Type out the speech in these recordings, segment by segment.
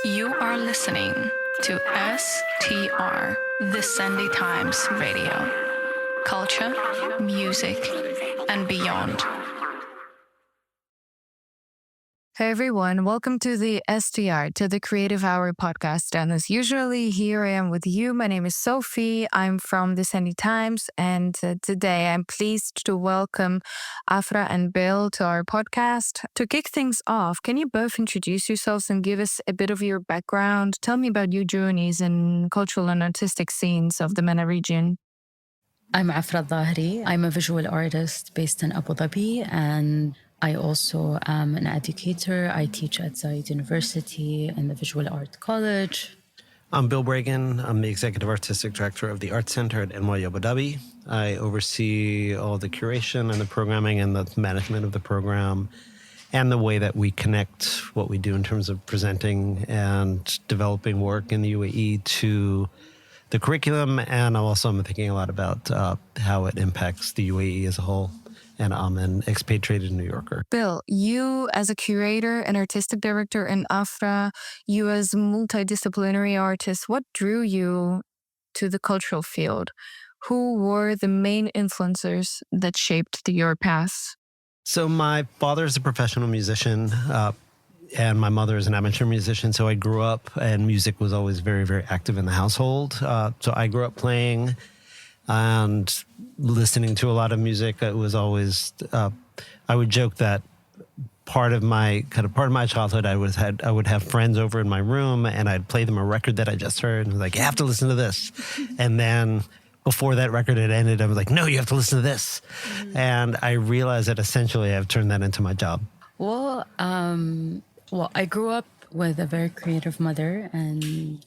You are listening to STR, the Sunday Times Radio. Culture, music, and beyond. Hey everyone, welcome to the STR, to the Creative Hour podcast. And as usually, here I am with you. My name is Sophie. I'm from the Sunday Times. And today I'm pleased to welcome Afra and Bill to our podcast. To kick things off, can you both introduce yourselves and give us a bit of your background? Tell me about your journeys in cultural and artistic scenes of the MENA region. I'm Afra Al Dhaheri. I'm a visual artist based in Abu Dhabi, and I also am an educator. I teach at Zayed University in the Visual Art College. I'm Bill Bragin. I'm the Executive Artistic Director of the Art Center at NYU Abu Dhabi. I oversee all the curation and the programming and the management of the program and the way that we connect what we do in terms of presenting and developing work in the UAE to the curriculum. And I'm thinking a lot about how it impacts the UAE as a whole. And I'm an expatriated New Yorker. Bill, you as a curator and artistic director, and Afra, you as a multidisciplinary artist, what drew you to the cultural field? Who were the main influencers that shaped your path? So my father is a professional musician, and my mother is an amateur musician. So I grew up, and music was always very, very active in the household. So I grew up playing and listening to a lot of music. It was always, I would joke that part of my childhood, I would have friends over in my room and I'd play them a record that I just heard and like, you have to listen to this. And then before that record had ended, I was like, no, you have to listen to this. And I realized that essentially I've turned that into my job. Well, I grew up with a very creative mother, and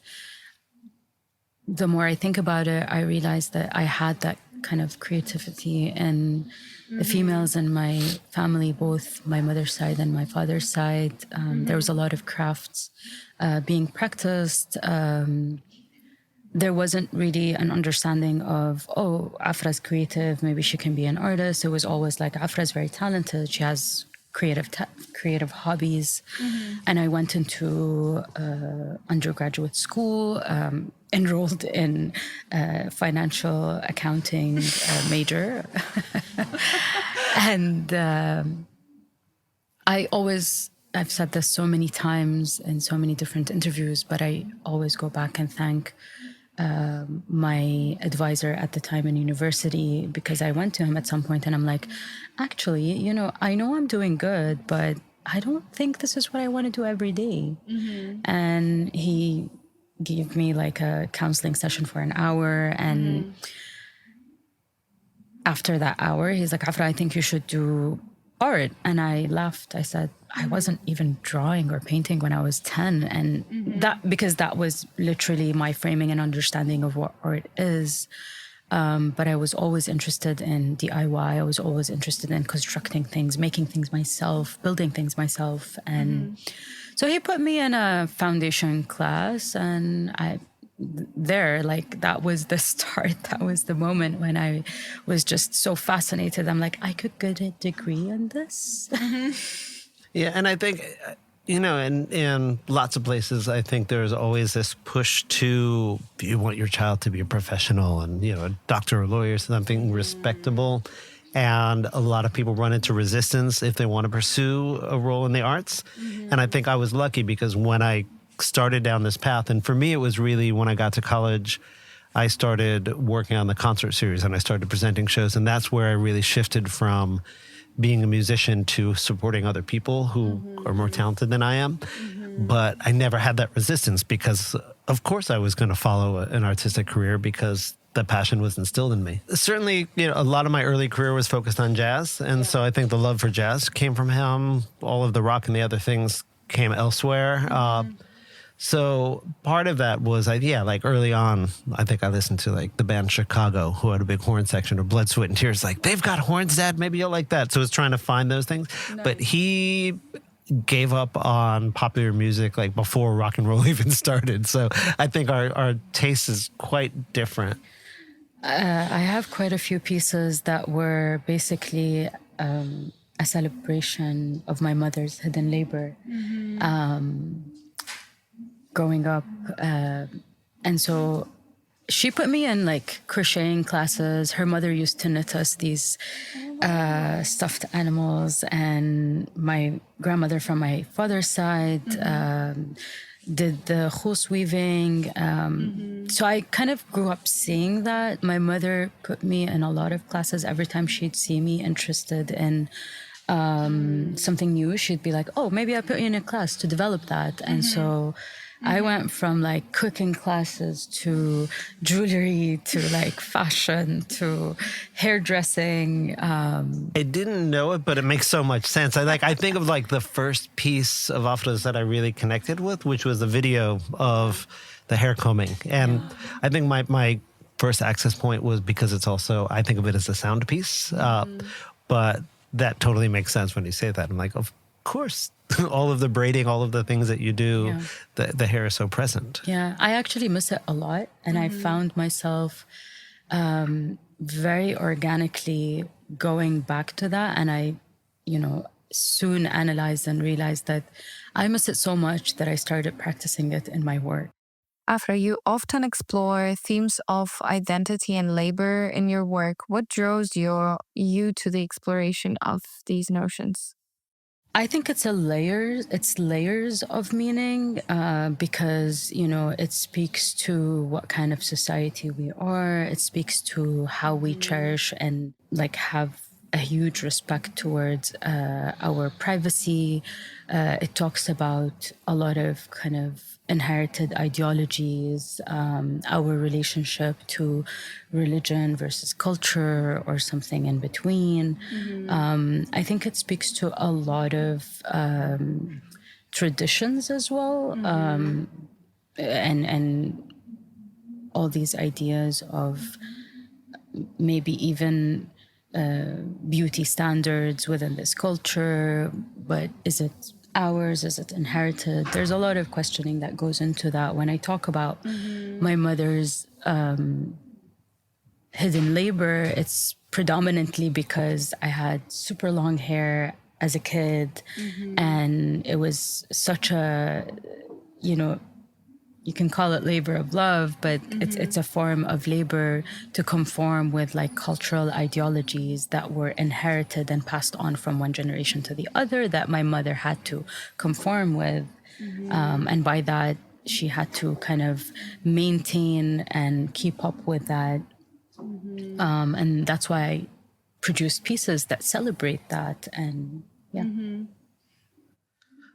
the more I think about it, I realize that I had that kind of creativity in the females in my family, both my mother's side and my father's side. There was a lot of crafts being practiced. There wasn't really an understanding of, Afra's creative, maybe she can be an artist. It was always like, Afra's very talented. She has creative hobbies. And I went into undergraduate school, enrolled in financial accounting major. And I've said this so many times in so many different interviews, but I always go back and thank my advisor at the time in university, because I went to him at some point and I'm like, actually, I know I'm doing good, but I don't think this is what I want to do every day. And he gave me like a counseling session for an hour. And after that hour, he's like, Afra, I think you should do art. And I laughed. I said, I wasn't even drawing or painting when I was 10. And because that was literally my framing and understanding of what art is. But I was always interested in DIY. I was always interested in constructing things, making things myself, building things myself. And so he put me in a foundation class, and that was the start. That was the moment when I was just so fascinated. I'm like, I could get a degree in this. Yeah, and I think, in lots of places, I think there's always this push to, you want your child to be a professional and, a doctor or lawyer, something respectable. And a lot of people run into resistance if they want to pursue a role in the arts. And I think I was lucky because when I started down this path, and for me, it was really when I got to college, I started working on the concert series and I started presenting shows. And that's where I really shifted from being a musician to supporting other people who are more talented than I am. But I never had that resistance because, of course, I was going to follow an artistic career because the passion was instilled in me. Certainly, a lot of my early career was focused on jazz. And so I think the love for jazz came from him. All of the rock and the other things came elsewhere. So part of that was, early on, I think I listened to the band Chicago, who had a big horn section, or Blood, Sweat, and Tears. Like, they've got horns, Dad, maybe you'll like that. So I was trying to find those things. Nice. But he gave up on popular music before rock and roll even started. So I think our taste is quite different. I have quite a few pieces that were basically a celebration of my mother's hidden labor. growing up. And so she put me in like crocheting classes. Her mother used to knit us these stuffed animals, and my grandmother from my father's side did the khus weaving. So I kind of grew up seeing that. My mother put me in a lot of classes. Every time she'd see me interested in something new, she'd be like, oh, maybe I put you in a class to develop that. And so I went from like cooking classes to jewelry to like fashion to hairdressing. I didn't know it, but it makes so much sense. I think of like the first piece of Afra's that I really connected with, which was the video of the hair combing. And I think my first access point was because it's also, I think of it as a sound piece. But that totally makes sense when you say that. I'm like, of course, all of the braiding, all of the things that you do, the hair is so present. Yeah, I actually miss it a lot. And I found myself very organically going back to that. And I, soon analyzed and realized that I miss it so much that I started practicing it in my work. Afra, you often explore themes of identity and labor in your work. What draws you to the exploration of these notions? I think it's layers of meaning because, it speaks to what kind of society we are. It speaks to how we cherish and like have a huge respect towards our privacy. It talks about a lot of kind of inherited ideologies, our relationship to religion versus culture or something in between. I think it speaks to a lot of traditions as well, and all these ideas of maybe even beauty standards within this culture, but is it ours? Is it inherited? There's a lot of questioning that goes into that. When I talk about my mother's hidden labor, it's predominantly because I had super long hair as a kid, and it was such a, you can call it labor of love, but it's a form of labor to conform with like cultural ideologies that were inherited and passed on from one generation to the other that my mother had to conform with. And by that, she had to kind of maintain and keep up with that. And that's why I produce pieces that celebrate that. And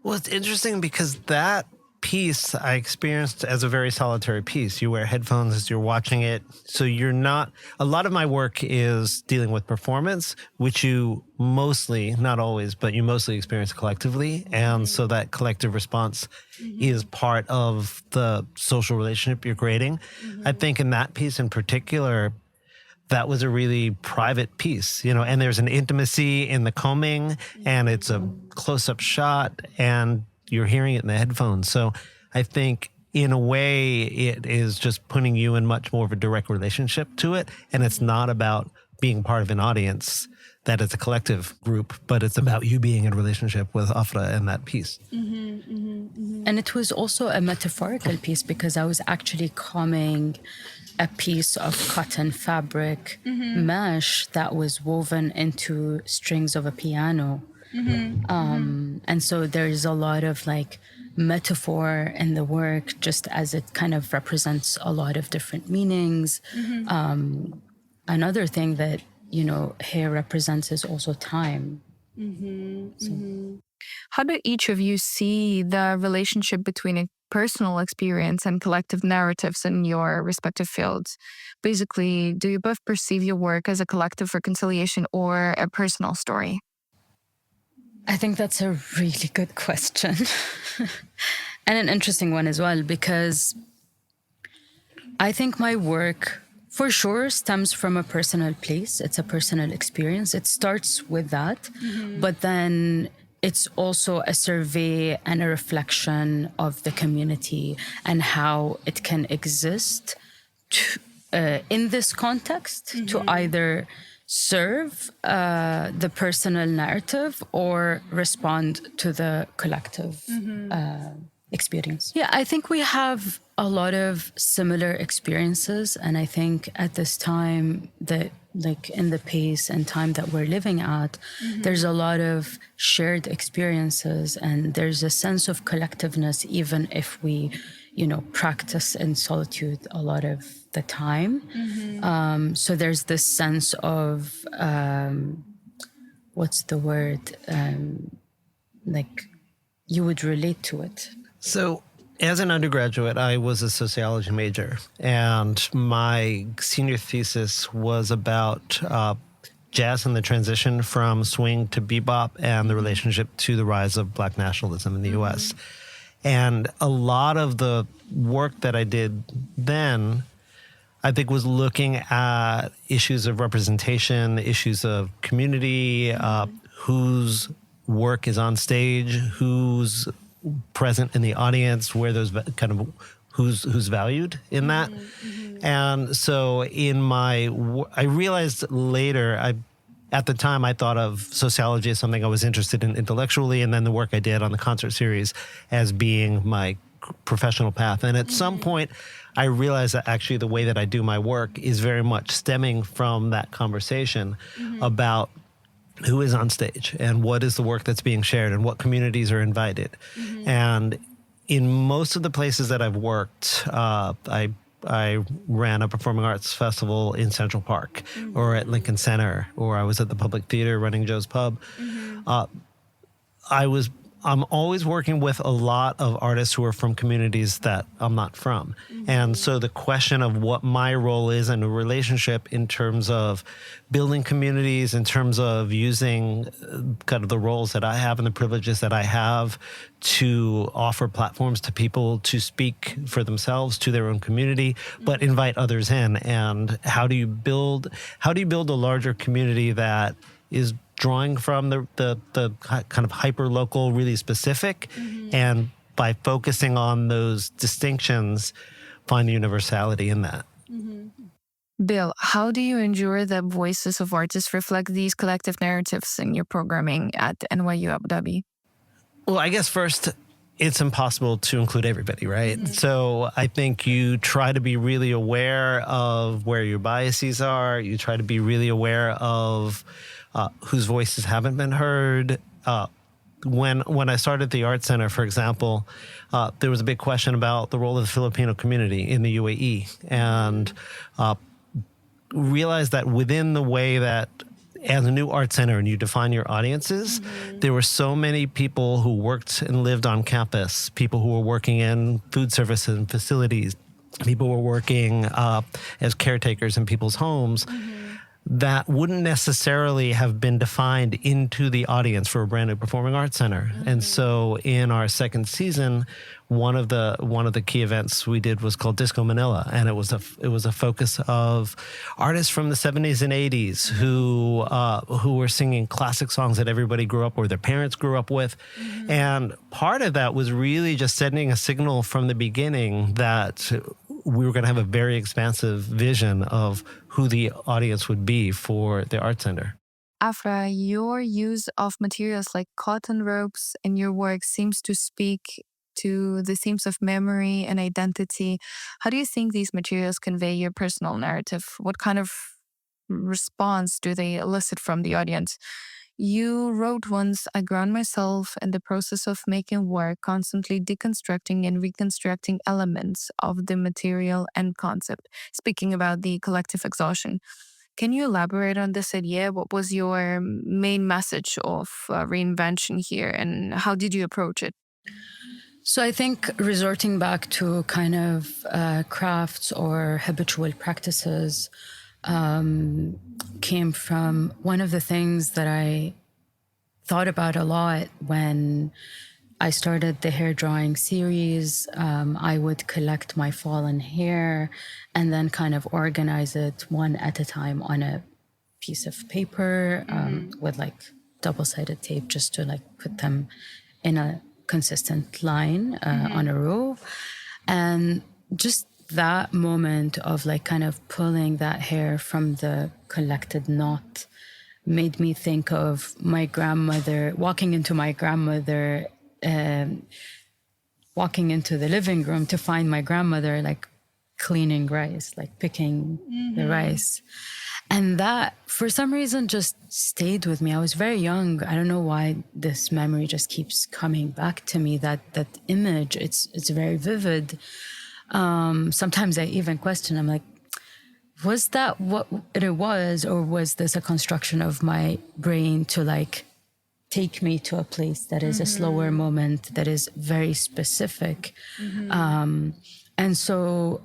Well, it's interesting because that piece I experienced as a very solitary piece. You wear headphones as you're watching it. So you're not, a lot of my work is dealing with performance, which you mostly, not always, but you mostly experience collectively. And so that collective response is part of the social relationship you're creating. I think in that piece in particular, that was a really private piece, and there's an intimacy in the combing and it's a close-up shot and you're hearing it in the headphones. So I think in a way it is just putting you in much more of a direct relationship to it. And it's not about being part of an audience that is a collective group, but it's about you being in a relationship with Afra and that piece. And it was also a metaphorical piece because I was actually combing a piece of cotton fabric mesh that was woven into strings of a piano. And so there's a lot of like metaphor in the work, just as it kind of represents a lot of different meanings. Another thing that, hair represents is also time. How do each of you see the relationship between a personal experience and collective narratives in your respective fields? Basically, do you both perceive your work as a collective reconciliation or a personal story? I think that's a really good question and an interesting one as well, because I think my work for sure stems from a personal place. It's a personal experience. It starts with that, but then it's also a survey and a reflection of the community and how it can exist in this context to either serve the personal narrative or respond to the collective experience. Yeah, I think we have a lot of similar experiences. And I think at this time that like in the pace and time that we're living at, there's a lot of shared experiences and there's a sense of collectiveness, even if we, practice in solitude a lot of the time. So there's this sense of, what's the word? Like you would relate to it. So as an undergraduate, I was a sociology major, and my senior thesis was about jazz and the transition from swing to bebop and the relationship to the rise of Black nationalism in the U.S. And a lot of the work that I did then, I think, was looking at issues of representation, issues of community, whose work is on stage, who's present in the audience, where those kind of who's valued in that. And so I realized later, at the time I thought of sociology as something I was interested in intellectually, and then the work I did on the concert series as being my professional path. And at some point I realized that actually the way that I do my work is very much stemming from that conversation about who is on stage and what is the work that's being shared and what communities are invited. And in most of the places that I've worked, I ran a performing arts festival in Central Park or at Lincoln Center, or I was at the Public Theater running Joe's Pub. I'm always working with a lot of artists who are from communities that I'm not from. And so the question of what my role is in a relationship in terms of building communities, in terms of using kind of the roles that I have and the privileges that I have to offer platforms to people to speak for themselves, to their own community, but invite others in. And how do you build a larger community that is drawing from the kind of hyper-local, really specific, and by focusing on those distinctions, find the universality in that. Bill, how do you ensure that voices of artists reflect these collective narratives in your programming at NYU Abu Dhabi? Well, I guess first, it's impossible to include everybody, right? So I think you try to be really aware of where your biases are. You try to be really aware of whose voices haven't been heard. When I started the Art Center, for example, there was a big question about the role of the Filipino community in the UAE, and realized that within the way that as a new art center and you define your audiences, there were so many people who worked and lived on campus, people who were working in food services and facilities, people who were working as caretakers in people's homes, that wouldn't necessarily have been defined into the audience for a brand new performing arts center. And so in our second season, one of the key events we did was called Disco Manila, and it was a focus of artists from the 70s and 80s who were singing classic songs that everybody grew up or their parents grew up with. And part of that was really just sending a signal from the beginning that we were going to have a very expansive vision of who the audience would be for the Art Center. Afra, your use of materials like cotton ropes in your work seems to speak to the themes of memory and identity. How do you think these materials convey your personal narrative? What kind of response do they elicit from the audience? You wrote once, I ground myself in the process of making work, constantly deconstructing and reconstructing elements of the material and concept, speaking about the collective exhaustion. Can you elaborate on this idea? What was your main message of reinvention here, and how did you approach it? So I think resorting back to kind of crafts or habitual practices came from one of the things that I thought about a lot when I started the hair drawing series. I would collect my fallen hair and then kind of organize it one at a time on a piece of paper with like double-sided tape, just to like put them in a consistent line on a row. And just that moment of like kind of pulling that hair from the collected knot made me think of my grandmother, walking into my grandmother walking into the living room to find my grandmother like cleaning rice, like picking the rice. And that, for some reason, just stayed with me. I was very young. I don't know why this memory just keeps coming back to me, that image. It's very vivid. Sometimes I even question, I'm like, was that what it was, or was this a construction of my brain to like take me to a place that is a slower moment, that is very specific? And so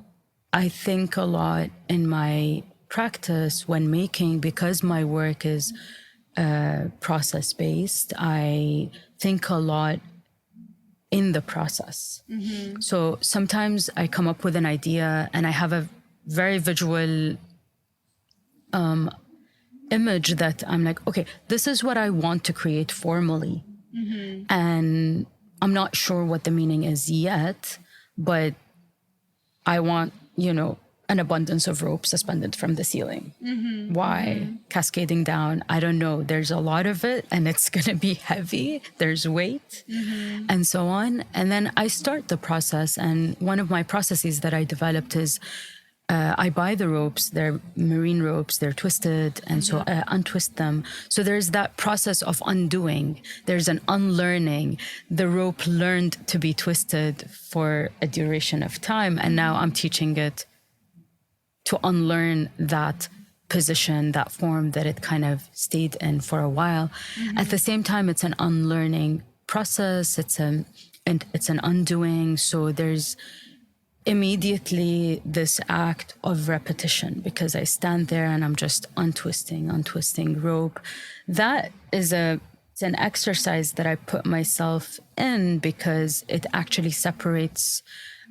I think a lot in my practice when making, because my work is process-based, I think a lot in the process. So sometimes I come up with an idea and I have a very visual image that I'm like, okay, this is what I want to create formally. And I'm not sure what the meaning is yet, but I want, an abundance of rope suspended from the ceiling. Why? Cascading down. I don't know. There's a lot of it and it's going to be heavy. There's weight and so on. And then I start the process. And one of my processes that I developed is I buy the ropes. They're marine ropes. They're twisted. And so I untwist them. So there's that process of undoing. There's an unlearning. The rope learned to be twisted for a duration of time. And now I'm teaching it to unlearn that position, that form that it kind of stayed in for a while. At the same time, it's an unlearning process. It's an undoing. So there's immediately this act of repetition, because I stand there and I'm just untwisting rope. That is it's an exercise that I put myself in because it actually separates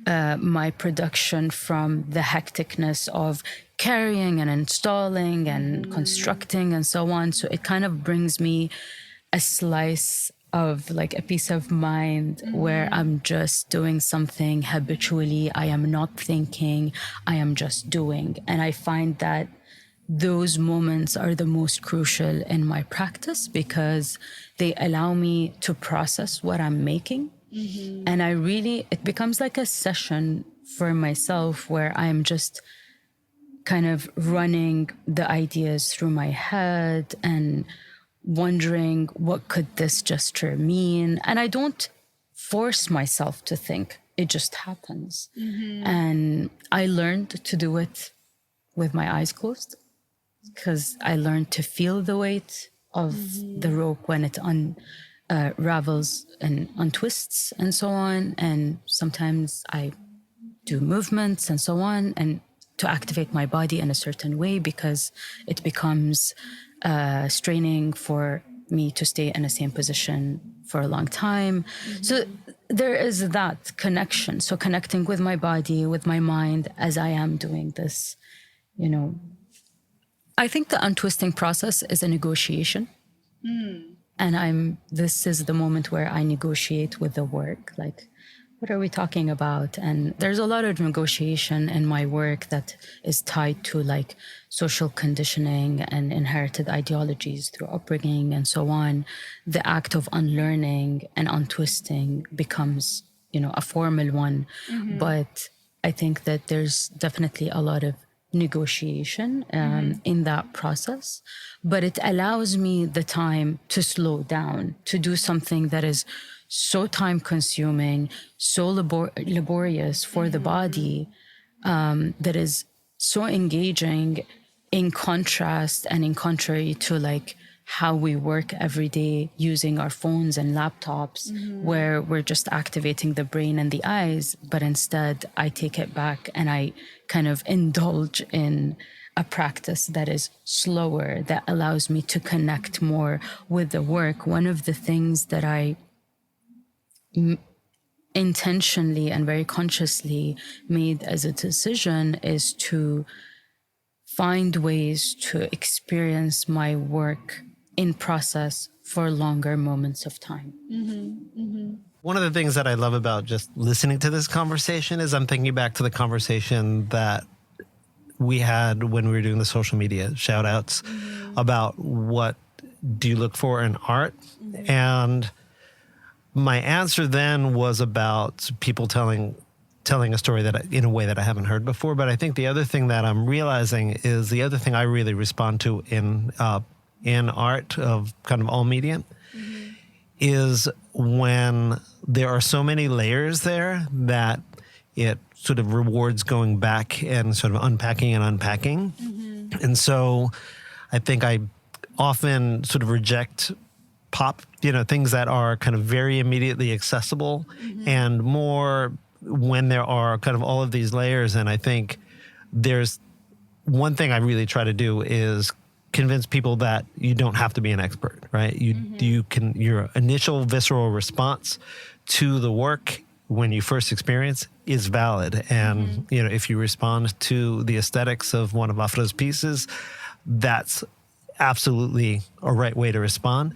my production from the hecticness of carrying and installing and constructing and so on. So it kind of brings me a slice of like a peace of mind where I'm just doing something habitually. I am not thinking, I am just doing. And I find that those moments are the most crucial in my practice because they allow me to process what I'm making. And it becomes like a session for myself where I'm just kind of running the ideas through my head and wondering, what could this gesture mean? And I don't force myself to think, it just happens. And I learned to do it with my eyes closed because I learned to feel the weight of the rope when it unravels and untwists and so on. And sometimes I do movements and so on, and to activate my body in a certain way because it becomes straining for me to stay in the same position for a long time. So there is that connection. So connecting with my body, with my mind as I am doing this, I think the untwisting process is a negotiation. And this is the moment where I negotiate with the work. Like, what are we talking about? And there's a lot of negotiation in my work that is tied to like social conditioning and inherited ideologies through upbringing and so on. The act of unlearning and untwisting becomes, a formal one. But I think that there's definitely a lot of negotiation in that process, but it allows me the time to slow down, to do something that is so time consuming, so laborious for the body, that is so engaging in contrast and in contrary to like how we work every day using our phones and laptops, where we're just activating the brain and the eyes. But instead, I take it back and I kind of indulge in a practice that is slower, that allows me to connect more with the work. One of the things that I intentionally and very consciously made as a decision is to find ways to experience my work in process for longer moments of time. One of the things that I love about just listening to this conversation is I'm thinking back to the conversation that we had when we were doing the social media shout outs about what do you look for in art. And my answer then was about people telling a story in a way that I haven't heard before. But I think the other thing that I'm realizing is the other thing I really respond to in art of kind of all media is when there are so many layers there that it sort of rewards going back and sort of unpacking and unpacking. And so I think I often sort of reject pop, things that are kind of very immediately accessible and more when there are kind of all of these layers. And I think there's one thing I really try to do is convince people that you don't have to be an expert, right? You can, your initial visceral response to the work when you first experience is valid. And, if you respond to the aesthetics of one of Afra's pieces, that's absolutely a right way to respond.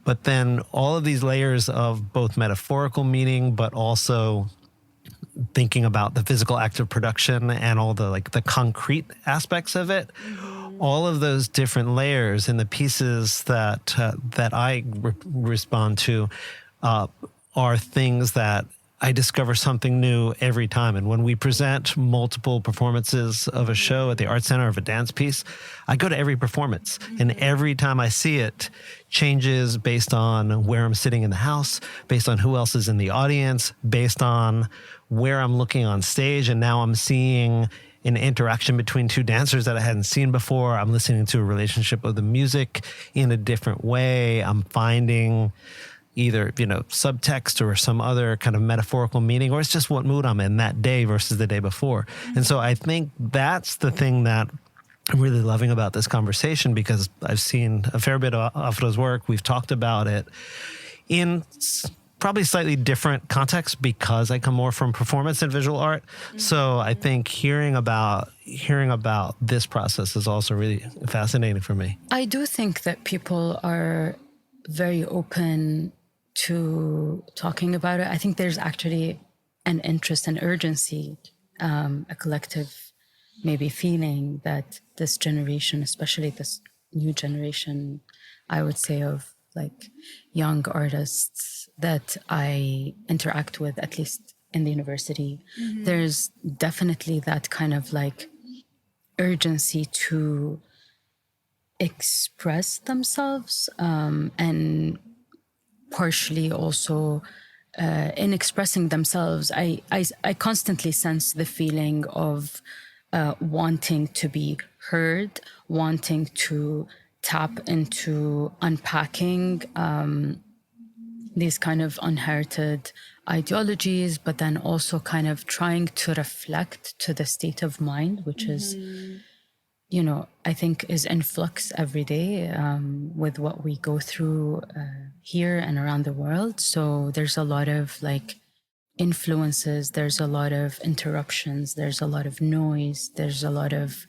But then all of these layers of both metaphorical meaning, but also thinking about the physical act of production and all the the concrete aspects of it, all of those different layers in the pieces that I respond to are things that I discover something new every time. And when we present multiple performances of a show at the Art Center of a dance piece, I go to every performance. And every time I see it changes based on where I'm sitting in the house, based on who else is in the audience, based on where I'm looking on stage. And now I'm seeing an interaction between two dancers that I hadn't seen before. I'm listening to a relationship of the music in a different way. I'm finding either, subtext or some other kind of metaphorical meaning, or it's just what mood I'm in that day versus the day before. And so I think that's the thing that I'm really loving about this conversation, because I've seen a fair bit of Afra's work. We've talked about it in probably slightly different contexts because I come more from performance and visual art. So I think hearing about this process is also really fascinating for me. I do think that people are very open to talking about it. I think there's actually an interest and urgency, a collective maybe feeling that this generation, especially this new generation, I would say, of young artists that I interact with, at least in the university, there's definitely that kind of urgency to express themselves, and partially also in expressing themselves, I constantly sense the feeling of wanting to be heard, wanting to tap into unpacking these kind of inherited ideologies, but then also kind of trying to reflect to the state of mind, which is, I think is in flux every day with what we go through here and around the world. So there's a lot of influences, there's a lot of interruptions, there's a lot of noise, there's a lot of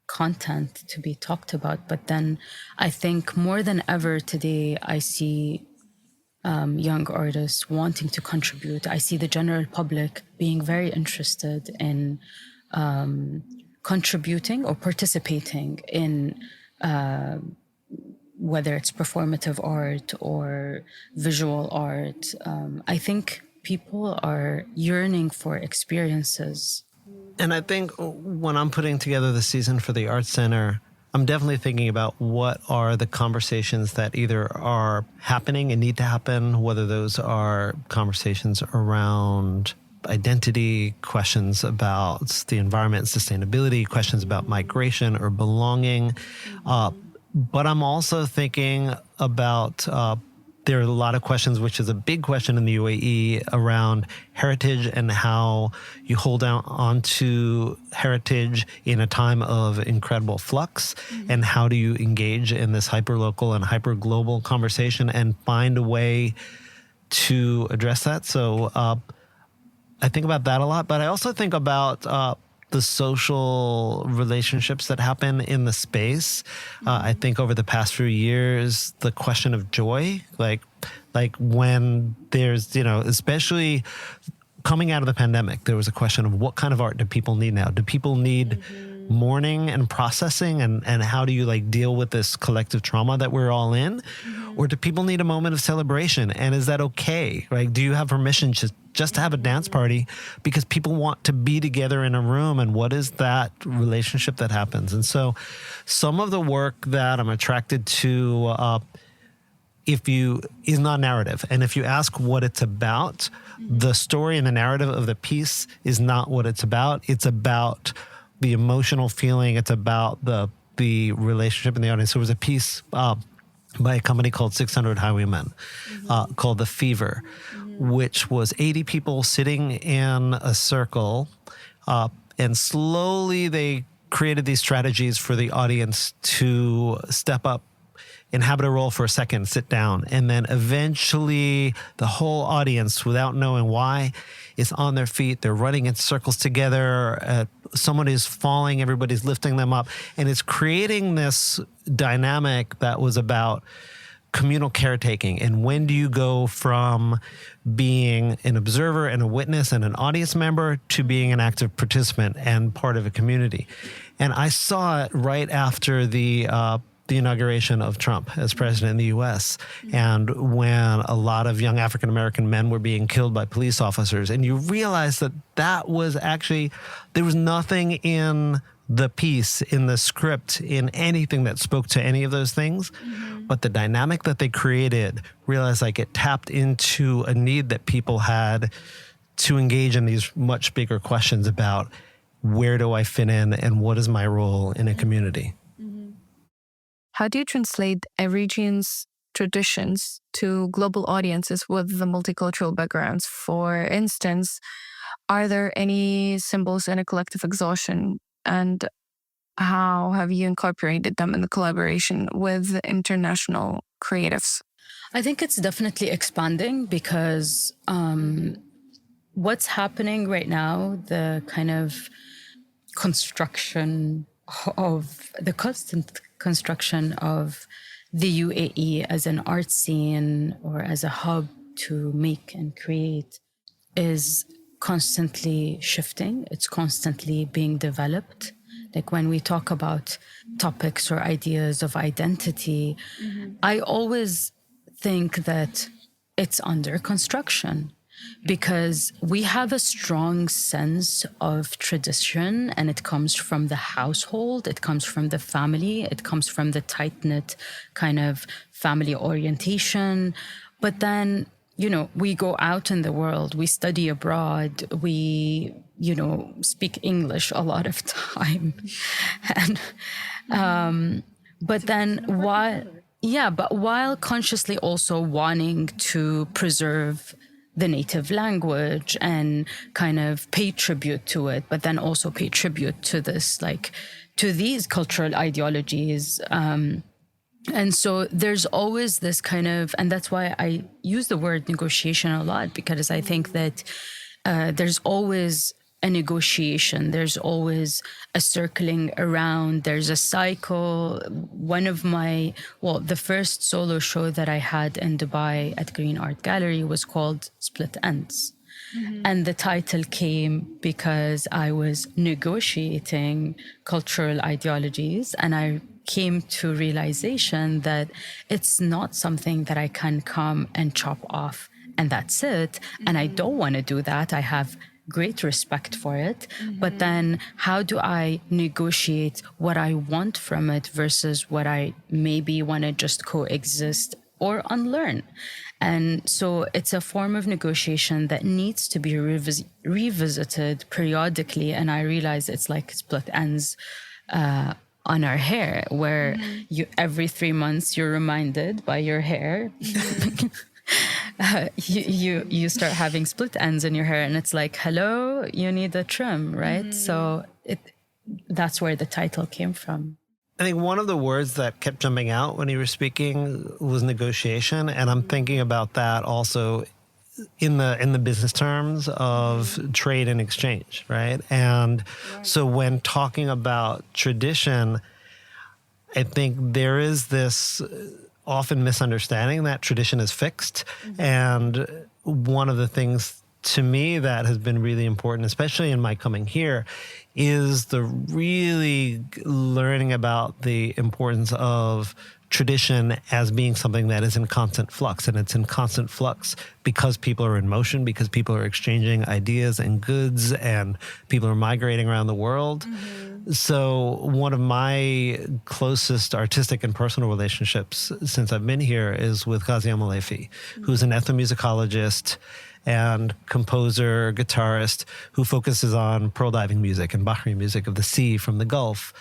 content to be talked about. But then I think more than ever today, I see young artists wanting to contribute. I see the general public being very interested in contributing or participating in whether it's performative art or visual art. I think people are yearning for experiences. And I think when I'm putting together the season for the Art Center, I'm definitely thinking about what are the conversations that either are happening and need to happen, whether those are conversations around identity, questions about the environment and sustainability, questions about migration or belonging. But I'm also thinking about there are a lot of questions, which is a big question in the UAE, around heritage and how you hold on to heritage in a time of incredible flux, and how do you engage in this hyper-local and hyper-global conversation and find a way to address that. So I think about that a lot, but I also think about the social relationships that happen in the space. I think over the past few years, the question of joy, like when there's, especially coming out of the pandemic, there was a question of what kind of art do people need now? Do people need mourning and processing, and how do you like deal with this collective trauma that we're all in? Or do people need a moment of celebration? And is that okay? Right? Do you have permission just to have a dance party because people want to be together in a room? And what is that relationship that happens? And so some of the work that I'm attracted to is not narrative. And if you ask what it's about, the story and the narrative of the piece is not what it's about. It's about the emotional feeling. It's about the relationship in the audience. There was a piece by a company called 600 Highwaymen called The Fever, which was 80 people sitting in a circle, and slowly they created these strategies for the audience to step up, inhabit a role for a second, sit down, and then eventually the whole audience, without knowing why, is on their feet. They're running in circles together. Someone is falling, everybody's lifting them up. And it's creating this dynamic that was about communal caretaking. And when do you go from being an observer and a witness and an audience member to being an active participant and part of a community? And I saw it right after the inauguration of Trump as president in the U.S. and when a lot of young African-American men were being killed by police officers. And you realize that was actually, there was nothing in the piece, in the script, in anything that spoke to any of those things. But the dynamic that they created, realized like it tapped into a need that people had to engage in these much bigger questions about where do I fit in and what is my role in a community? How do you translate a region's traditions to global audiences with the multicultural backgrounds? For instance, are there any symbols in a collective exhaustion? And how have you incorporated them in the collaboration with international creatives? I think it's definitely expanding because what's happening right now, the kind of construction of the constant construction of the UAE as an art scene or as a hub to make and create is constantly shifting. It's constantly being developed. Like when we talk about topics or ideas of identity, I always think that it's under construction, because we have a strong sense of tradition, and it comes from the household, it comes from the family, it comes from the tight-knit kind of family orientation. But then, we go out in the world, we study abroad, we, speak English a lot of time. And, but then while consciously also wanting to preserve the native language and kind of pay tribute to it, but then also pay tribute to this, to these cultural ideologies. And so there's always this kind of, and that's why I use the word negotiation a lot, because I think that there's always a negotiation, there's always a circling around, there's a cycle. One of the first solo show that I had in Dubai at Green Art Gallery was called Split Ends. And the title came because I was negotiating cultural ideologies, and I came to realization that it's not something that I can come and chop off and that's it. And I don't want to do that. I have great respect for it. But then how do I negotiate what I want from it versus what I maybe want to just coexist or unlearn? And so it's a form of negotiation that needs to be revisited periodically. And I realize it's like split ends on our hair, where you every 3 months you're reminded by your hair. You start having split ends in your hair, and it's like, hello, you need a trim, right? So that's where the title came from. I think one of the words that kept jumping out when you were speaking was negotiation, and I'm thinking about that also in the business terms of trade and exchange, right? And so when talking about tradition, I think there is this often misunderstanding that tradition is fixed. And one of the things to me that has been really important, especially in my coming here, is the really learning about the importance of tradition as being something that is in constant flux. And it's in constant flux because people are in motion, because people are exchanging ideas and goods, and people are migrating around the world. So one of my closest artistic and personal relationships since I've been here is with Ghazi Amalefi, who's an ethnomusicologist and composer, guitarist who focuses on pearl diving music and Bahri music of the sea from the Gulf.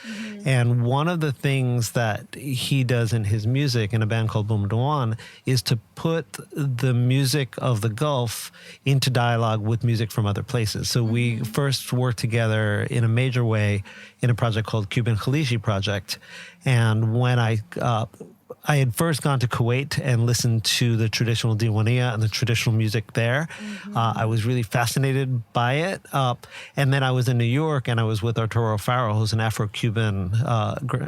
And one of the things that he does in his music in a band called Boom Douan is to put the music of the Gulf into dialogue with music from other places. So we first worked together in a major way in a project called Cuban Khaliji Project. And when I had first gone to Kuwait and listened to the traditional diwaniyah and the traditional music there. I was really fascinated by it. And then I was in New York and I was with Arturo Farrell, who's an Afro-Cuban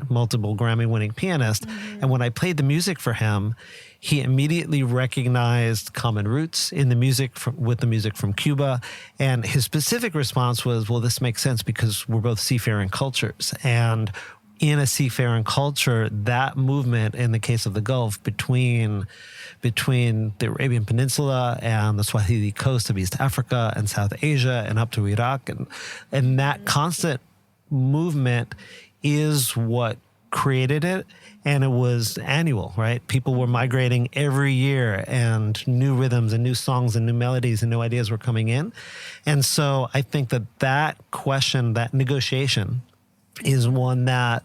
multiple Grammy-winning pianist. And when I played the music for him, he immediately recognized common roots in the music with the music from Cuba. And his specific response was, well, this makes sense because we're both seafaring cultures. And in a seafaring culture, that movement in the case of the Gulf between the Arabian Peninsula and the Swahili coast of East Africa and South Asia and up to Iraq, and that constant movement is what created it. And it was annual, right? People were migrating every year, and new rhythms and new songs and new melodies and new ideas were coming in. And so I think that question, that negotiation, is one that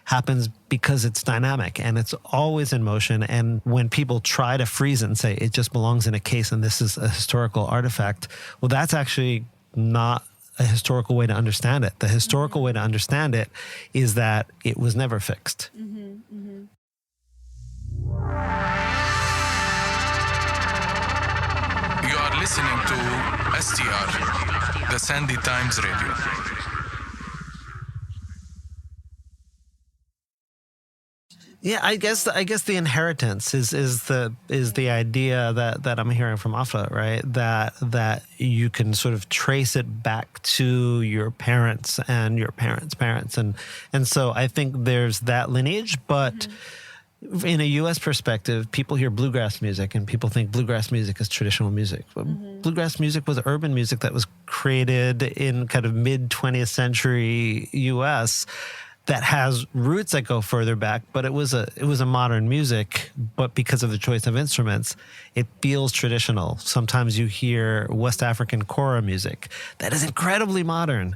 happens because it's dynamic and it's always in motion. And when people try to freeze it and say it just belongs in a case and this is a historical artifact, well, that's actually not a historical way to understand it. The historical way to understand it is that it was never fixed. You are listening to STR, the Sandy Times Radio. Yeah, I guess the inheritance is the idea that I'm hearing from Afra, right? That you can sort of trace it back to your parents and your parents' parents, and so I think there's that lineage. But in a U.S. perspective, people hear bluegrass music and people think bluegrass music is traditional music. But bluegrass music was urban music that was created in kind of mid 20th century U.S. that has roots that go further back, but it was a modern music, but because of the choice of instruments, it feels traditional. Sometimes you hear West African kora music that is incredibly modern,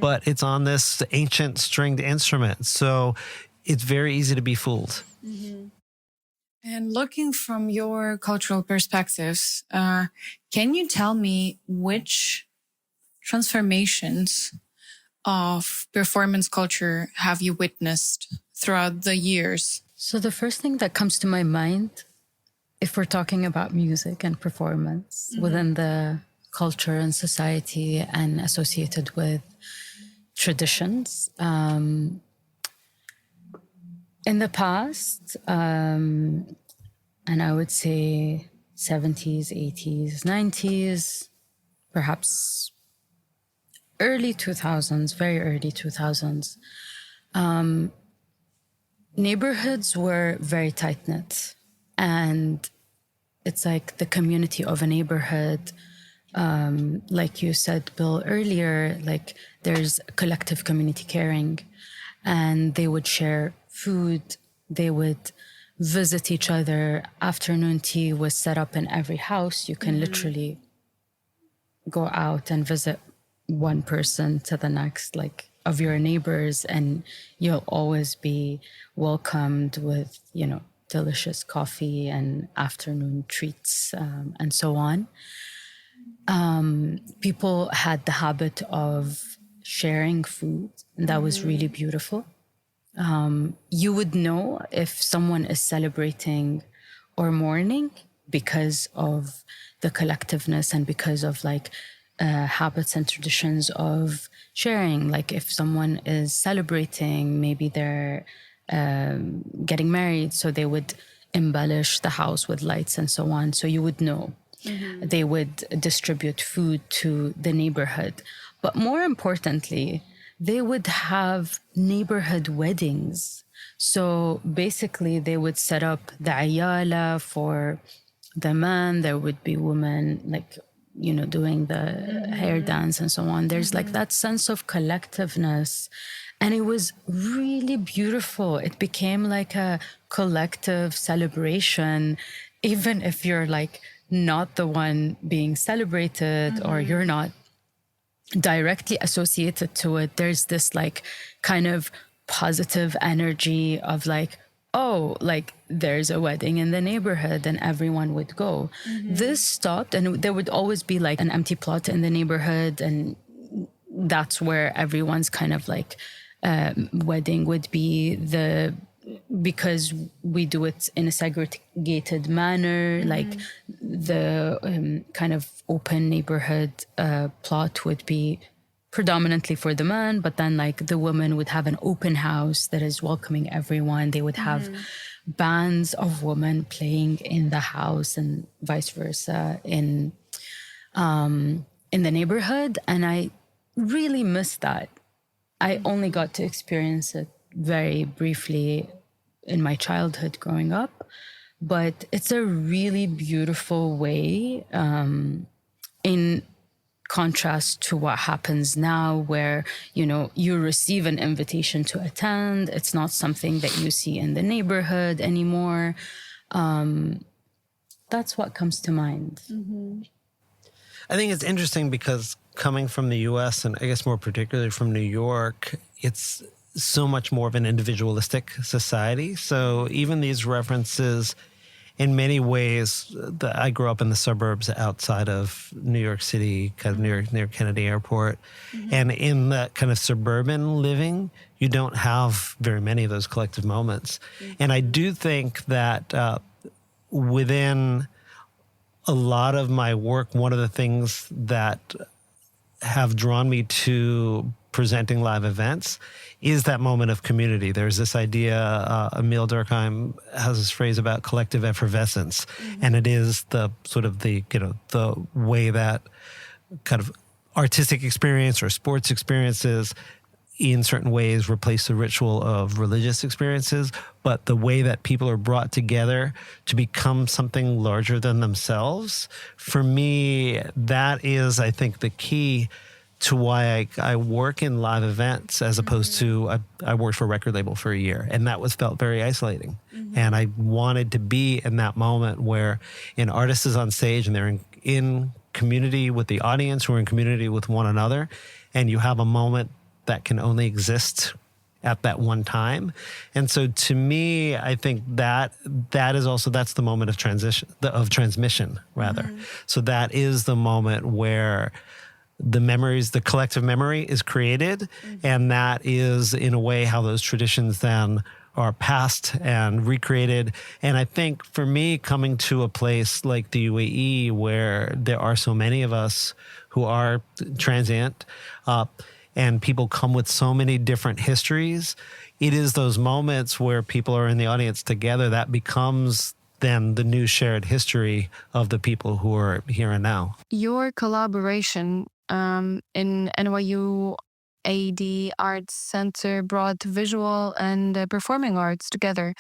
but it's on this ancient stringed instrument. So it's very easy to be fooled. And looking from your cultural perspectives, can you tell me which transformations of performance culture have you witnessed throughout the years? So the first thing that comes to my mind, if we're talking about music and performance within the culture and society and associated with traditions, in the past, and I would say 70s, 80s, 90s, perhaps early 2000s, very early 2000s, neighborhoods were very tight-knit. And it's like the community of a neighborhood, like you said, Bill, earlier, like there's collective community caring, and they would share food, they would visit each other. Afternoon tea was set up in every house. You can literally go out and visit one person to the next, like of your neighbors, and you'll always be welcomed with, delicious coffee and afternoon treats, and so on. People had the habit of sharing food, and that was really beautiful. You would know if someone is celebrating or mourning because of the collectiveness and because of habits and traditions of sharing. Like if someone is celebrating, maybe they're getting married, so they would embellish the house with lights and so on. So you would know. They would distribute food to the neighborhood. But more importantly, they would have neighborhood weddings. So basically, they would set up the ayala for the man. There would be women like, doing the hair dance and so on. There's like that sense of collectiveness. And it was really beautiful. It became like a collective celebration, even if you're like not the one being celebrated or you're not directly associated to it. There's this like kind of positive energy of like, oh, like there's a wedding in the neighborhood and everyone would go. This stopped, and there would always be like an empty plot in the neighborhood, and that's where everyone's kind of like wedding would be. Because we do it in a segregated manner, like the kind of open neighborhood plot would be predominantly for the man, but then like the woman would have an open house that is welcoming everyone. They would have bands of women playing in the house and vice versa in the neighborhood. And I really missed that. I only got to experience it very briefly in my childhood growing up, but it's a really beautiful way in contrast to what happens now, where you receive an invitation to attend. It's not something that you see in the neighborhood anymore. That's what comes to mind. I think it's interesting because coming from the US, and I guess more particularly from New York, it's so much more of an individualistic society. So even these references, in many ways, I grew up in the suburbs outside of New York City, kind of near Kennedy Airport. And in that kind of suburban living, you don't have very many of those collective moments. And I do think that within a lot of my work, one of the things that have drawn me to presenting live events is that moment of community. There's this idea, Emil Durkheim has this phrase about collective effervescence, and it is the sort of the way that kind of artistic experience or sports experiences in certain ways replace the ritual of religious experiences, but the way that people are brought together to become something larger than themselves, for me, that is, I think, the key to why I work in live events as opposed to I worked for a record label for a year, and that felt very isolating. And I wanted to be in that moment where an artist is on stage and they're in community with the audience, who are in community with one another, and you have a moment that can only exist at that one time. And so to me, I think that is also, that's the moment of transmission rather. So that is the moment where the collective memory is created. And that is in a way how those traditions then are passed and recreated. And I think for me, coming to a place like the UAE, where there are so many of us who are transient, and people come with so many different histories, it is those moments where people are in the audience together that becomes then the new shared history of the people who are here and now. Your collaboration in NYU AD Arts Center brought visual and performing arts together.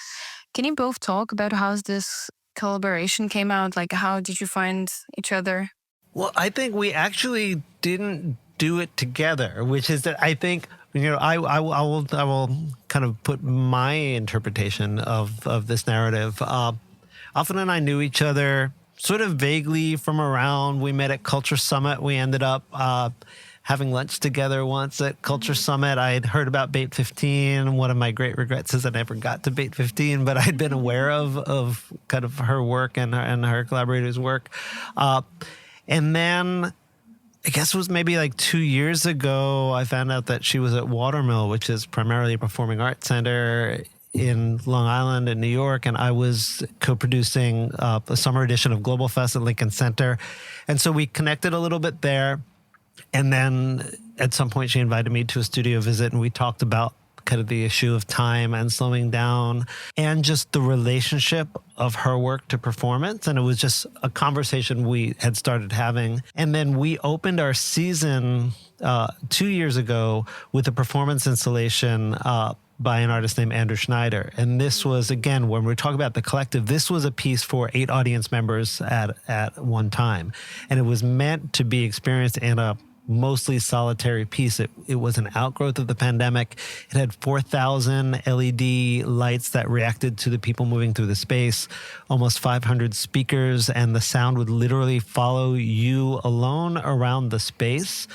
Can you both talk about how this collaboration came out? Like, how did you find each other? Well, I think we actually didn't do it together, which is that I think, I will kind of put my interpretation of this narrative. Afra and I knew each other sort of vaguely from around. We met at Culture Summit. We ended up having lunch together once at Culture Summit. I had heard about Bait 15. One of my great regrets is I never got to Bait 15, but I'd been aware of kind of her work and her collaborators' work. And then I guess it was maybe like 2 years ago, I found out that she was at Watermill, which is primarily a performing arts center in Long Island in New York. And I was co-producing a summer edition of Global Fest at Lincoln Center. And so we connected a little bit there. And then at some point she invited me to a studio visit, and we talked about kind of the issue of time and slowing down and just the relationship of her work to performance. And it was just a conversation we had started having. And then we opened our season 2 years ago with a performance installation by an artist named Andrew Schneider. And this was, again, when we're talking about the collective, this was a piece for 8 audience members at one time. And it was meant to be experienced in a mostly solitary piece. It was an outgrowth of the pandemic. It had 4,000 LED lights that reacted to the people moving through the space, almost 500 speakers, and the sound would literally follow you alone around the space.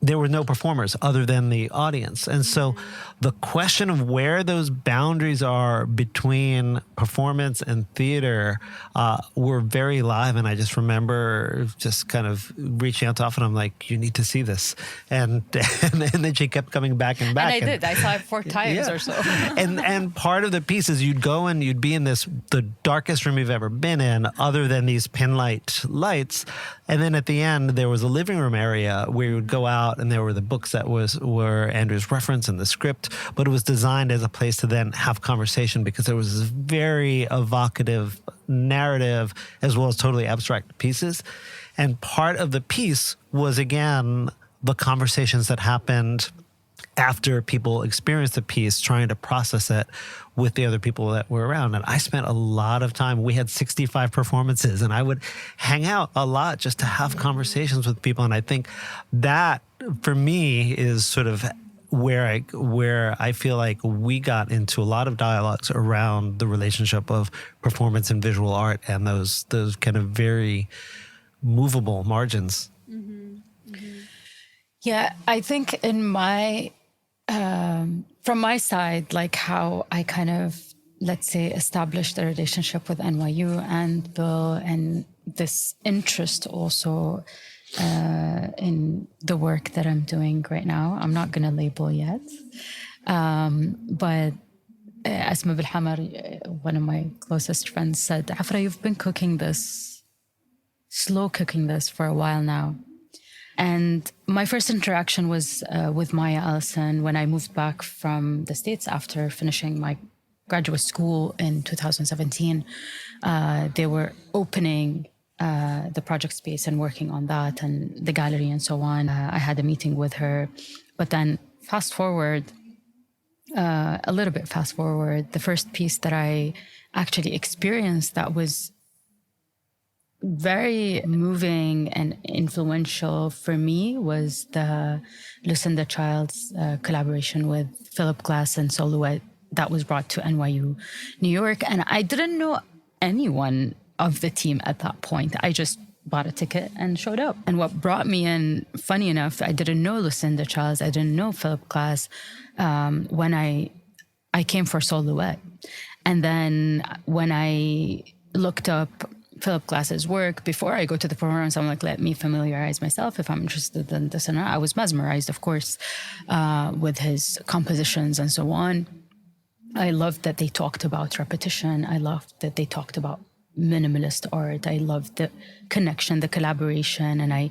There were no performers other than the audience. And so the question of where those boundaries are between performance and theater were very live. And I just remember just kind of reaching out to Afra. I'm like, you need to see this. And then she kept coming back and back. And I did. I saw it 4 times or so. and part of the piece is you'd go and you'd be in the darkest room you've ever been in, other than these pinlight lights. And then at the end, there was a living room area where you would go out, and there were the books that were Andrew's reference and the script, but it was designed as a place to then have conversation, because there was this very evocative narrative as well as totally abstract pieces. And part of the piece was, again, the conversations that happened after people experienced the piece, trying to process it with the other people that were around. And I spent a lot of time. We had 65 performances, and I would hang out a lot just to have conversations with people. And I think that, for me, is sort of where I feel like we got into a lot of dialogues around the relationship of performance and visual art, and those kind of very movable margins. Yeah, I think in my, from my side, like how I kind of, let's say, established a relationship with NYU and Bill, and this interest also in the work that I'm doing right now. I'm not going to label yet. But Asma Bilhamar, one of my closest friends, said, Afra, you've been slow cooking this for a while now. And my first interaction was with Maya Allison when I moved back from the States after finishing my graduate school in 2017. They were opening the project space and working on that and the gallery and so on. I had a meeting with her. But then a little bit fast forward, the first piece that I actually experienced that was very moving and influential for me was the Lucinda Childs collaboration with Philip Glass and Silhouette that was brought to NYU New York. And I didn't know anyone of the team at that point. I just bought a ticket and showed up. And what brought me in, funny enough, I didn't know Lucinda Childs, I didn't know Philip Glass when I came for Silhouette. And then when I looked up Philip Glass's work before I go to the performance, I'm like, let me familiarize myself if I'm interested in this and that. I was mesmerized, of course, with his compositions and so on. I loved that they talked about repetition. I loved that they talked about minimalist art. I loved the connection, the collaboration. And I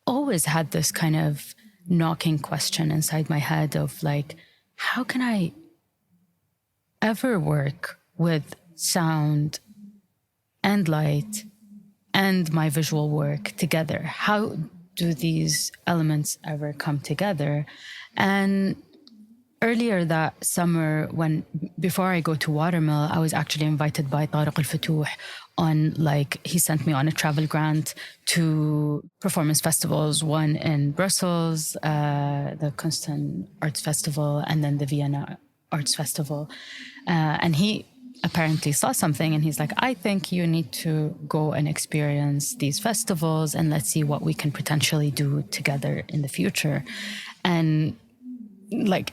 always had this kind of knocking question inside my head of like, how can I ever work with sound and light and my visual work together? How do these elements ever come together? And earlier that summer, before I go to Watermill, I was actually invited by Tariq Al-Futuh on, he sent me on a travel grant to performance festivals, one in Brussels, the Constant Arts Festival, and then the Vienna Arts Festival. And he apparently saw something and he's like, I think you need to go and experience these festivals and let's see what we can potentially do together in the future. And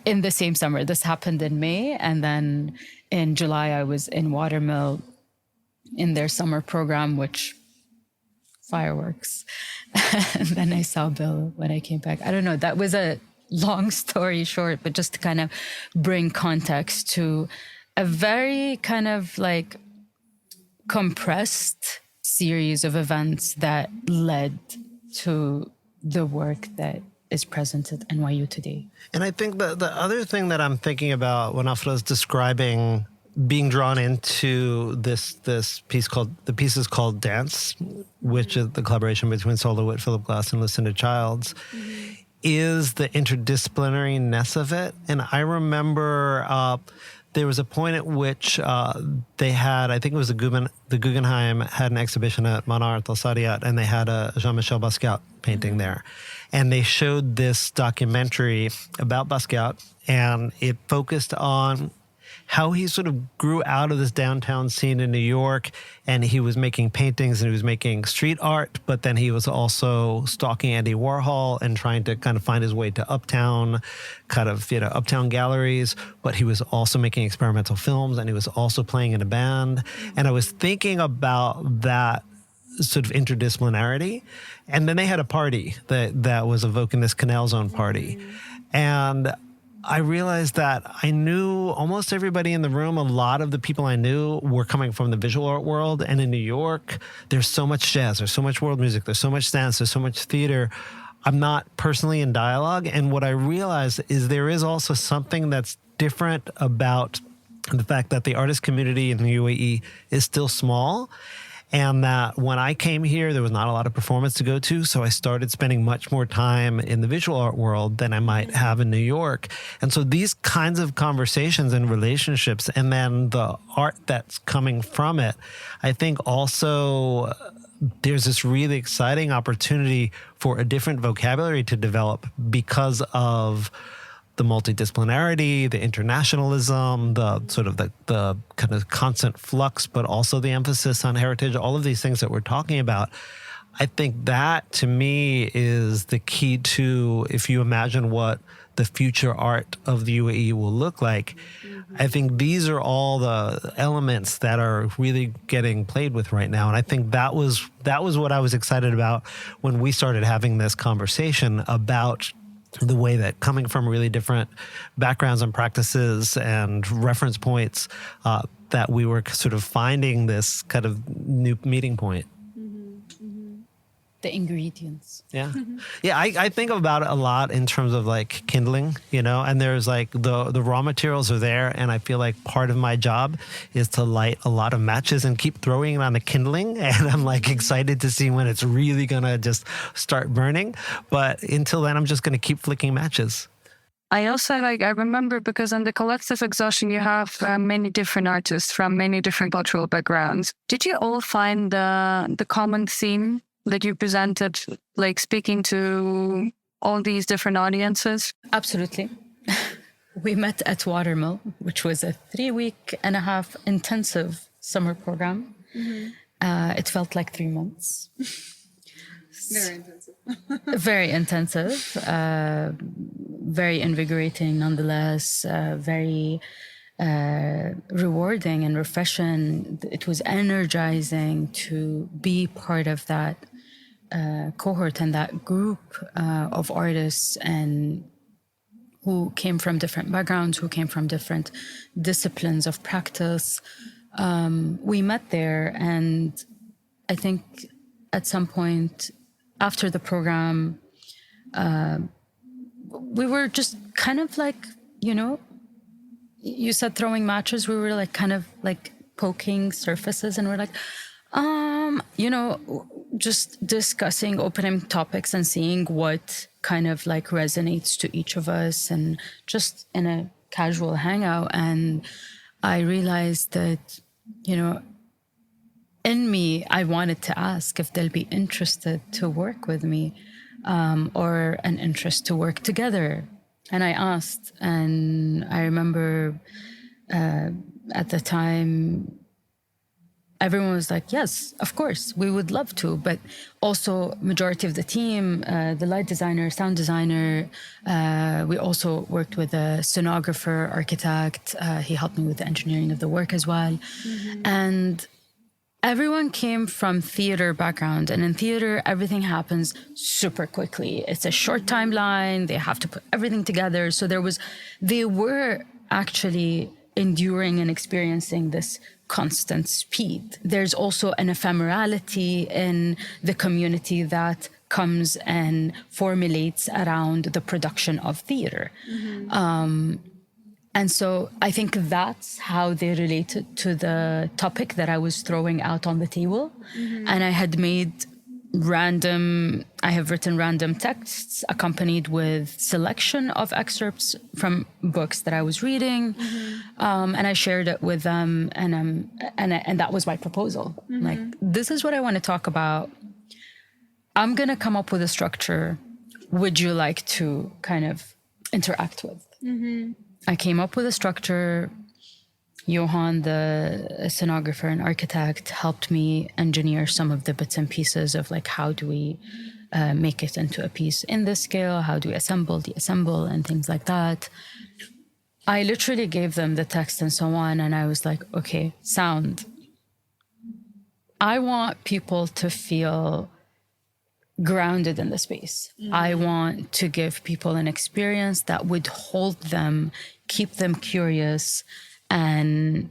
in the same summer, this happened in May. And then in July, I was in Watermill in their summer program, which fireworks. And then I saw Bill when I came back. I don't know, that was a long story short, but just to kind of bring context to a very kind of compressed series of events that led to the work that is present at NYU today. And I think the other thing that I'm thinking about when Afra is describing being drawn into this piece is called Dance, which is the collaboration between Sola Witt, Philip Glass, and Lucinda Childs, is the interdisciplinariness of it. And I remember there was a point at which they had, I think it was the Guggenheim had an exhibition at Manart al Sadiat, and they had a Jean-Michel Basquiat painting there. And they showed this documentary about Basquiat, and it focused on how he sort of grew out of this downtown scene in New York, and he was making paintings and he was making street art, but then he was also stalking Andy Warhol and trying to kind of find his way to uptown, uptown galleries, but he was also making experimental films, and he was also playing in a band. And I was thinking about that sort of interdisciplinarity. And then they had a party that was evoking this Canal Zone party. And I realized that I knew almost everybody in the room. A lot of the people I knew were coming from the visual art world. And in New York, there's so much jazz, there's so much world music, there's so much dance, there's so much theater. I'm not personally in dialogue. And what I realized is there is also something that's different about the fact that the artist community in the UAE is still small. And that when I came here, there was not a lot of performance to go to. So I started spending much more time in the visual art world than I might have in New York. And so these kinds of conversations and relationships, and then the art that's coming from it, I think also there's this really exciting opportunity for a different vocabulary to develop because of the multidisciplinarity, the internationalism, the sort of the kind of constant flux, but also the emphasis on heritage, all of these things that we're talking about. I think that, to me, is the key to, if you imagine what the future art of the UAE will look like, I think these are all the elements that are really getting played with right now. And I think that was what I was excited about when we started having this conversation about the way that, coming from really different backgrounds and practices and reference points, that we were sort of finding this kind of new meeting point. The ingredients. Yeah. Yeah, I think about it a lot in terms of like kindling, and there's like the raw materials are there, and I feel like part of my job is to light a lot of matches and keep throwing it on the kindling, and I'm like excited to see when it's really gonna just start burning. But until then, I'm just gonna keep flicking matches. I also I remember, because on the Collective Exhaustion, you have many different artists from many different cultural backgrounds. Did you all find the common theme that you presented, like speaking to all these different audiences? Absolutely. We met at Watermill, which was a 3.5-week intensive summer program. It felt like 3 months. Very intensive. Very intensive, very invigorating nonetheless, very rewarding and refreshing. It was energizing to be part of that cohort and that group of artists, and who came from different backgrounds, who came from different disciplines of practice. We met there, and I think at some point after the program, we were just kind of like, you said throwing matches, we were like kind of like poking surfaces, and we're like, just discussing opening topics and seeing what kind of like resonates to each of us, and just in a casual hangout. And I realized that, in me, I wanted to ask if they'll be interested to work with me, or an interest to work together. And I asked, and I remember at the time, everyone was like, yes, of course, we would love to. But also majority of the team, the light designer, sound designer, we also worked with a scenographer, architect. He helped me with the engineering of the work as well. And everyone came from theater background, and in theater, everything happens super quickly. It's a short timeline. They have to put everything together. So they were actually enduring and experiencing this constant speed. There's also an ephemerality in the community that comes and formulates around the production of theater. And so I think that's how they related to the topic that I was throwing out on the table. And I had I have written random texts accompanied with selection of excerpts from books that I was reading. And I shared it with them, and that was my proposal. Like, this is what I want to talk about. I'm going to come up with a structure. Would you like to kind of interact with? I came up with a structure. Johan, the scenographer and architect, helped me engineer some of the bits and pieces of like, how do we make it into a piece in this scale? How do we assemble, deassemble, and things like that? I literally gave them the text and so on. And I was like, okay, sound. I want people to feel grounded in the space. I want to give people an experience that would hold them, keep them curious, and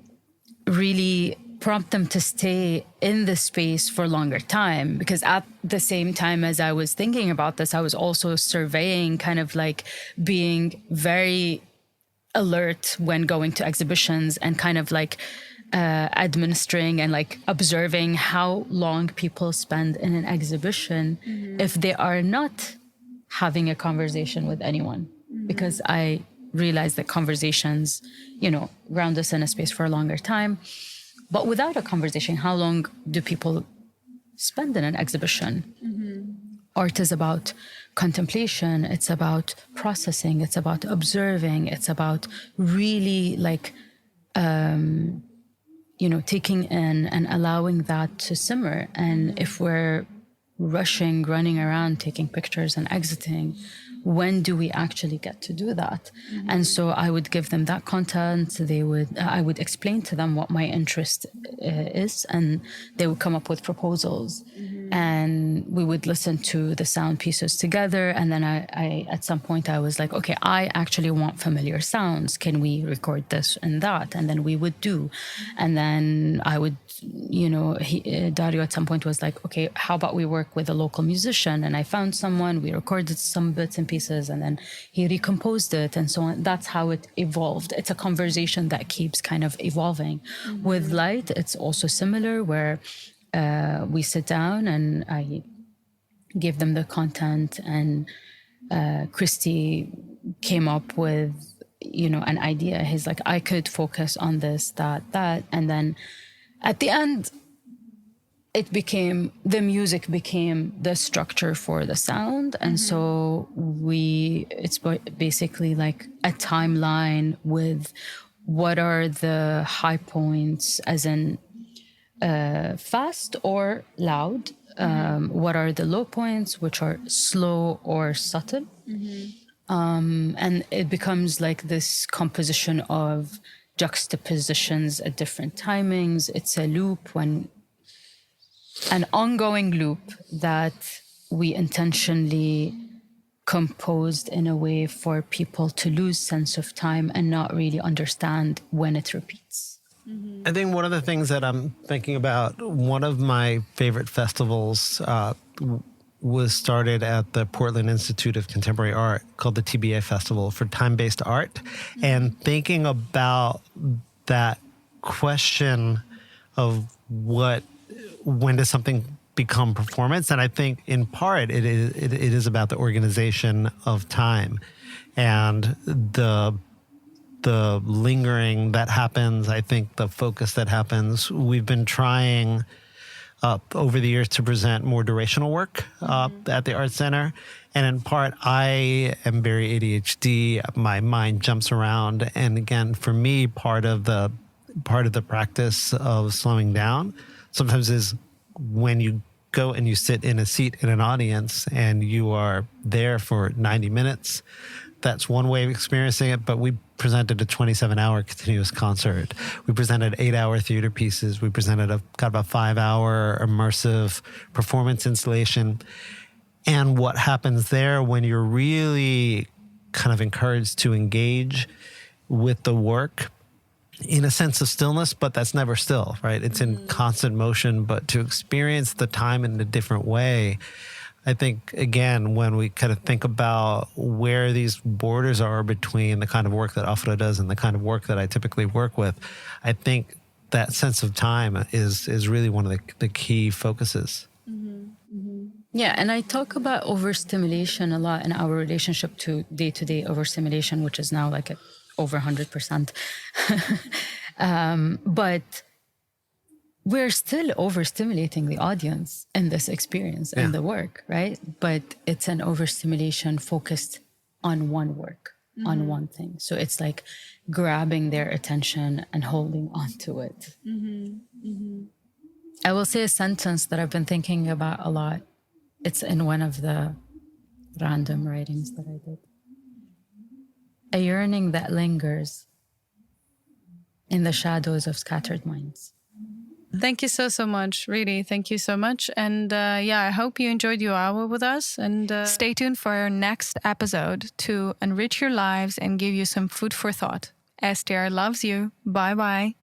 really prompt them to stay in the space for a longer time. Because at the same time as I was thinking about this, I was also surveying, kind of like being very alert when going to exhibitions, and kind of like administering and like observing how long people spend in an exhibition if they are not having a conversation with anyone. Because I realized that conversations, ground us in a space for a longer time. But without a conversation, how long do people spend in an exhibition? Art is about contemplation. It's about processing. It's about observing. It's about really like, taking in and allowing that to simmer. And if we're running around, taking pictures and exiting, when do we actually get to do that? And so I would give them that content. I would explain to them what my interest is, and they would come up with proposals. And we would listen to the sound pieces together. And then I at some point I was like, okay, I actually want familiar sounds. Can we record this and that? And then we would do. And then I would, Dario at some point was like, okay, how about we work with a local musician? And I found someone, we recorded some bits and pieces, and then he recomposed it and so on. That's how it evolved. It's a conversation that keeps kind of evolving. With light, it's also similar, where we sit down and I give them the content, and Christy came up with, an idea. He's like, I could focus on this, that, and then at the end, the music became the structure for the sound. And so it's basically like a timeline with what are the high points, as in fast or loud, what are the low points, which are slow or subtle. And it becomes like this composition of juxtapositions at different timings. It's a loop, an ongoing loop that we intentionally composed in a way for people to lose sense of time and not really understand when it repeats. I think one of the things that I'm thinking about, one of my favorite festivals was started at the Portland Institute of Contemporary Art, called the TBA Festival for Time-Based Art. And thinking about that question of when does something become performance? And I think in part it is about the organization of time and the lingering that happens. I think the focus that happens. We've been trying over the years to present more durational work at the Art Center. And in part, I am very ADHD. My mind jumps around. And again, for me, part of the practice of slowing down sometimes is when you go and you sit in a seat in an audience and you are there for 90 minutes. That's one way of experiencing it, but we presented a 27-hour continuous concert. We presented 8-hour theater pieces. We presented a 5-hour immersive performance installation. And what happens there when you're really kind of encouraged to engage with the work in a sense of stillness, but that's never still, right? It's in constant motion, but to experience the time in a different way, I think, again, when we kind of think about where these borders are between the kind of work that Afra does and the kind of work that I typically work with, I think that sense of time is really one of the key focuses. Yeah, and I talk about overstimulation a lot in our relationship to day-to-day overstimulation, which is now like over 100%. But we're still overstimulating the audience in this experience and the work, right? But it's an overstimulation focused on one work, on one thing. So it's like grabbing their attention and holding on to it. I will say a sentence that I've been thinking about a lot. It's in one of the random writings that I did. A yearning that lingers in the shadows of scattered minds. Thank you so much. Really, thank you so much. And I hope you enjoyed your hour with us. And stay tuned for our next episode to enrich your lives and give you some food for thought. STR loves you. Bye-bye.